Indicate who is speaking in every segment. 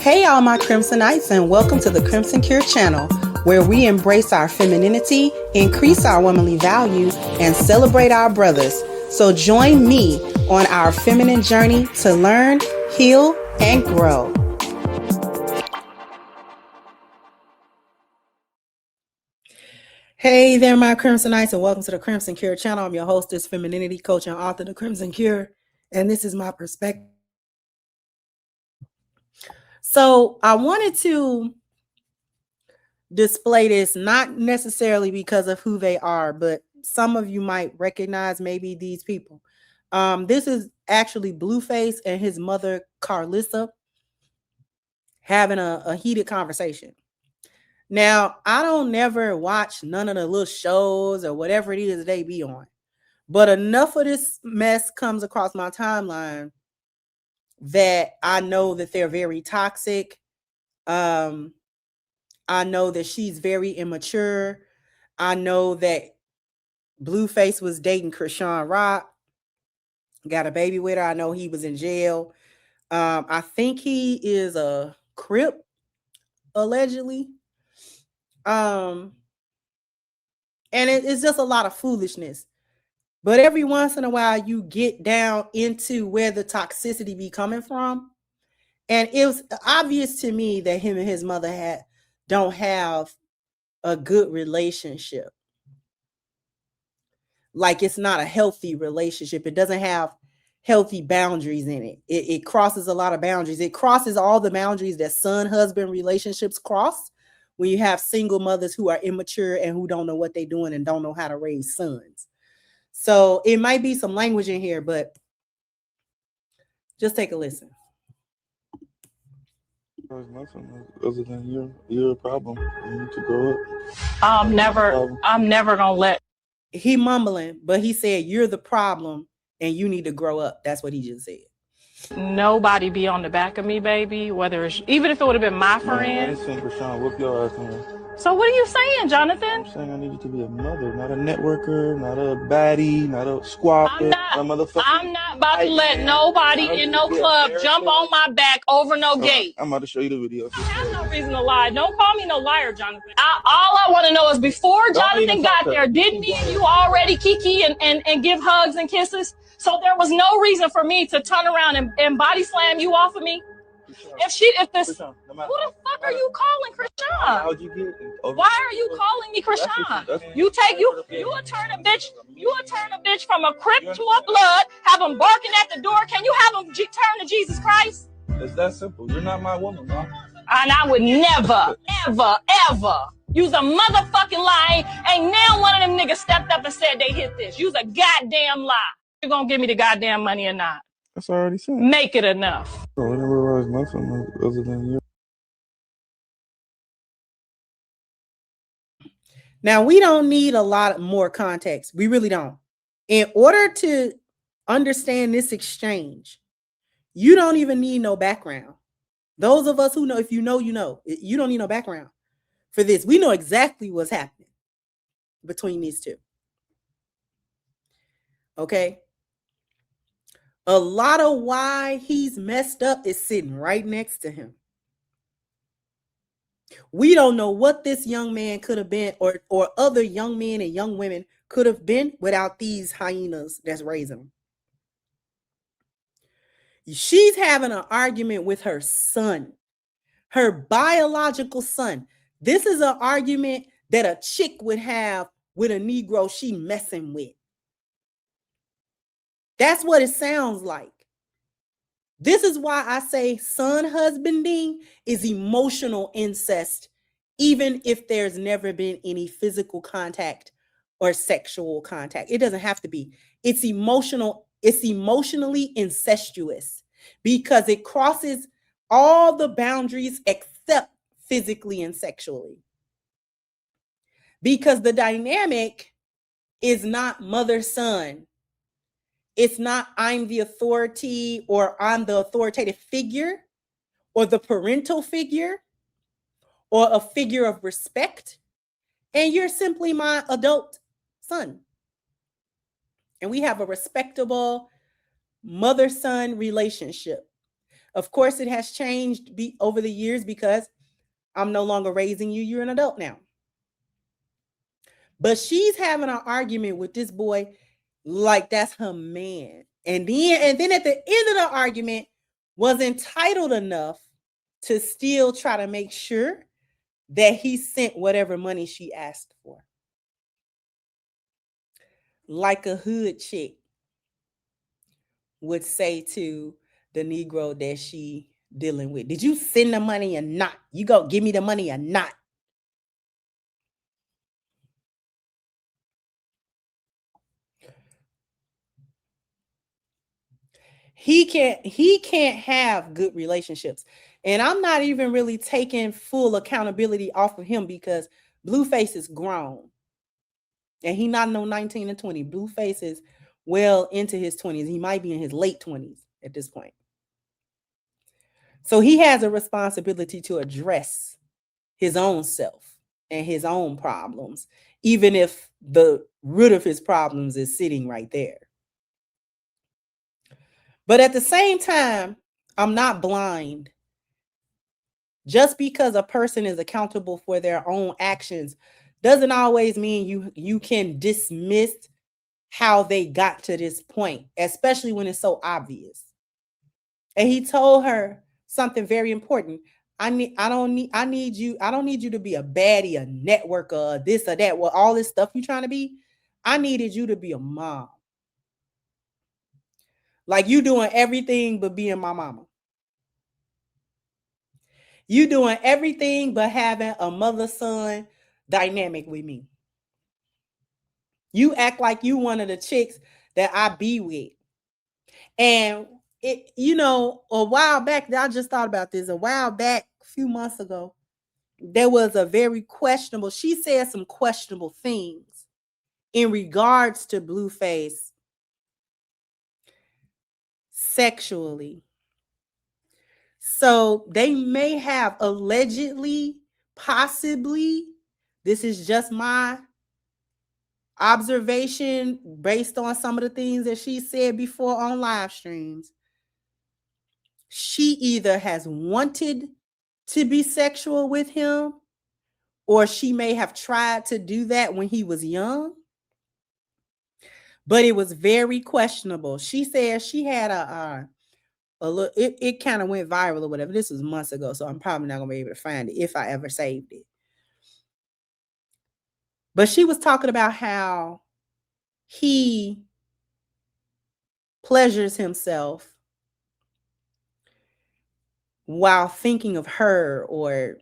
Speaker 1: Hey, all my Crimsonites, and welcome to the Crimson Cure channel, where we embrace our femininity, increase our womanly value, and celebrate our brothers. So join me on our feminine journey to learn, heal, and grow. Hey there, my Crimsonites, and welcome to the Crimson Cure channel. I'm your hostess, femininity coach, and author of The Crimson Cure, and this is my perspective. So I wanted to display this not necessarily because of who they are, but some of you might recognize maybe these people. This is actually Blueface and his mother Carlissa having a heated conversation. Now, I don't never watch none of the little shows or whatever it is they be on, but enough of this mess comes across my timeline that I know that they're very toxic. I know that she's very immature. I know that Blueface was dating Krishan Rock, got a baby with her. I know he was in jail. I think he is a Crip, allegedly. And it's just a lot of foolishness. But every once in a while, you get down into where the toxicity be coming from. And it was obvious to me that him and his mother don't have a good relationship. Like, it's not a healthy relationship. It doesn't have healthy boundaries in it. It crosses a lot of boundaries. It crosses all the boundaries that son-husband relationships cross when you have single mothers who are immature and who don't know what they're doing and don't know how to raise sons. So it might be some language in here, but just take a listen.
Speaker 2: There's nothing other than you're a problem. You need to grow up.
Speaker 3: I'm never gonna let.
Speaker 1: He mumbling, but he said, "You're the problem and you need to grow up." That's what he just said.
Speaker 3: Nobody be on the back of me, baby. Whether it's, even if it would have been my friend.
Speaker 2: I didn't say Krishan, whoop your ass in.
Speaker 3: So what are you saying, Jonathan?
Speaker 2: I'm saying I need you to be a mother, not a networker, not a baddie, not a squatter, not a motherfucker.
Speaker 3: I'm not about to let nobody in no club jump on my back over no gate.
Speaker 2: I'm about to show you the video.
Speaker 3: I have no reason to lie. Don't call me no liar, Jonathan. All I want to know is before Jonathan got there, didn't me and you already kiki and give hugs and kisses? So there was no reason for me to turn around and body slam you off of me. Who the fuck are you calling Krishan? Why are you calling me Krishan? You will turn a bitch from a Crip to a Blood, have them barking at the door. Can you have them turn to Jesus Christ?
Speaker 2: It's that simple. You're not my woman, Mom.
Speaker 3: And I would never, ever, ever use a motherfucking lie. Ain't now one of them niggas stepped up and said they hit this. Use a goddamn lie. You gonna give me the goddamn money or not?
Speaker 2: That's already said.
Speaker 3: Make it enough.
Speaker 2: I never realized nothing other than you.
Speaker 1: Now, we don't need a lot more context. We really don't. In order to understand this exchange, you don't even need no background. Those of us who know, if you know, you know. You don't need no background for this. We know exactly what's happening between these two. Okay? A lot of why he's messed up is sitting right next to him. We don't know what this young man could have been, or other young men and young women could have been without these hyenas that's raising them. She's having an argument with her son, her biological son. This is an argument that a chick would have with a Negro she messing with. That's what it sounds like. This is why I say son husbanding is emotional incest, even if there's never been any physical contact or sexual contact. It doesn't have to be. It's emotional. It's emotionally incestuous because it crosses all the boundaries except physically and sexually. Because the dynamic is not mother-son. It's not I'm the authority or I'm the authoritative figure or the parental figure or a figure of respect. And you're simply my adult son. And we have a respectable mother-son relationship. Of course, it has changed over the years because I'm no longer raising you. You're an adult now. But she's having an argument with this boy like that's her man. And then at the end of the argument was entitled enough to still try to make sure that he sent whatever money she asked for. Like a hood chick would say to the Negro that she dealing with. Did you send the money or not? You go give me the money or not? He can't have good relationships. And I'm not even really taking full accountability off of him because Blueface is grown. And he not no 19 and 20. Blueface is well into his 20s. He might be in his late 20s at this point. So he has a responsibility to address his own self and his own problems, even if the root of his problems is sitting right there. But at the same time, I'm not blind. Just because a person is accountable for their own actions doesn't always mean you can dismiss how they got to this point, especially when it's so obvious. And he told her something very important. I don't need you to be a baddie, a networker, this or that, well, all this stuff you're trying to be. I needed you to be a mom. Like you doing everything but being my mama. You doing everything but having a mother-son dynamic with me. You act like you one of the chicks that I be with. And it, a while back, I just thought about this. A while back, a few months ago, there was a very questionable, she said some questionable things in regards to Blueface sexually. So they may have allegedly, possibly, this is just my observation based on some of the things that she said before on live streams. She either has wanted to be sexual with him, or she may have tried to do that when he was young, but it was very questionable. She said she had a little, it kind of went viral or whatever. This was months ago, so I'm probably not gonna be able to find it if I ever saved it. But she was talking about how he pleasures himself while thinking of her or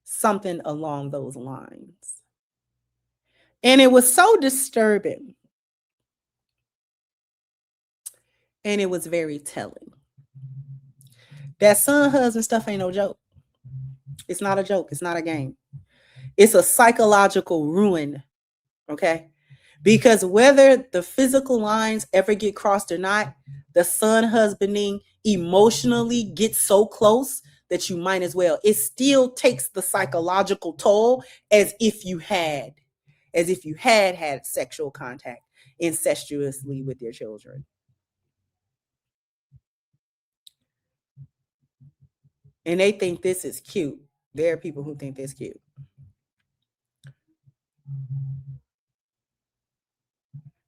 Speaker 1: something along those lines. And it was so disturbing. And it was very telling. That son husband stuff ain't no joke. It's not a joke. It's not a game. It's a psychological ruin. Okay? Because whether the physical lines ever get crossed or not, the son husbanding emotionally gets so close that you might as well. It still takes the psychological toll as if you had sexual contact incestuously with your children. And they think this is cute. There are people who think this cute.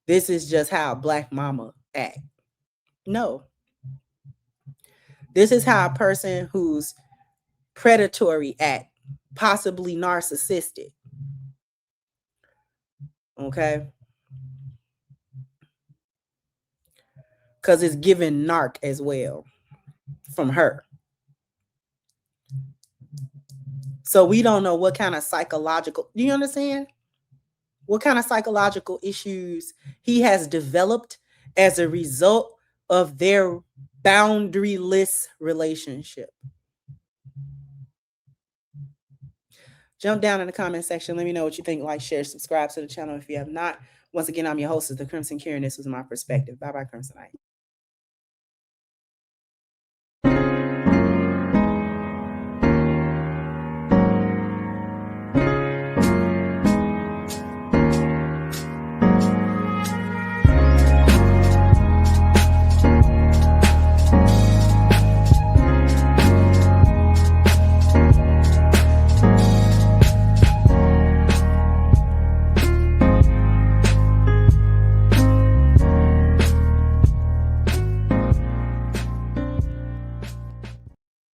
Speaker 1: This is just how a Black mama act. No. This is how a person who's predatory act, possibly narcissistic. Okay? Because it's given narc as well from her. So we don't know what kind of psychological, do you understand? What kind of psychological issues he has developed as a result of their boundaryless relationship. Jump down in the comment section. Let me know what you think. Like, share, subscribe to the channel if you have not. Once again, I'm your host, The Crimson Karen. This was my perspective. Bye-bye, Crimsonite.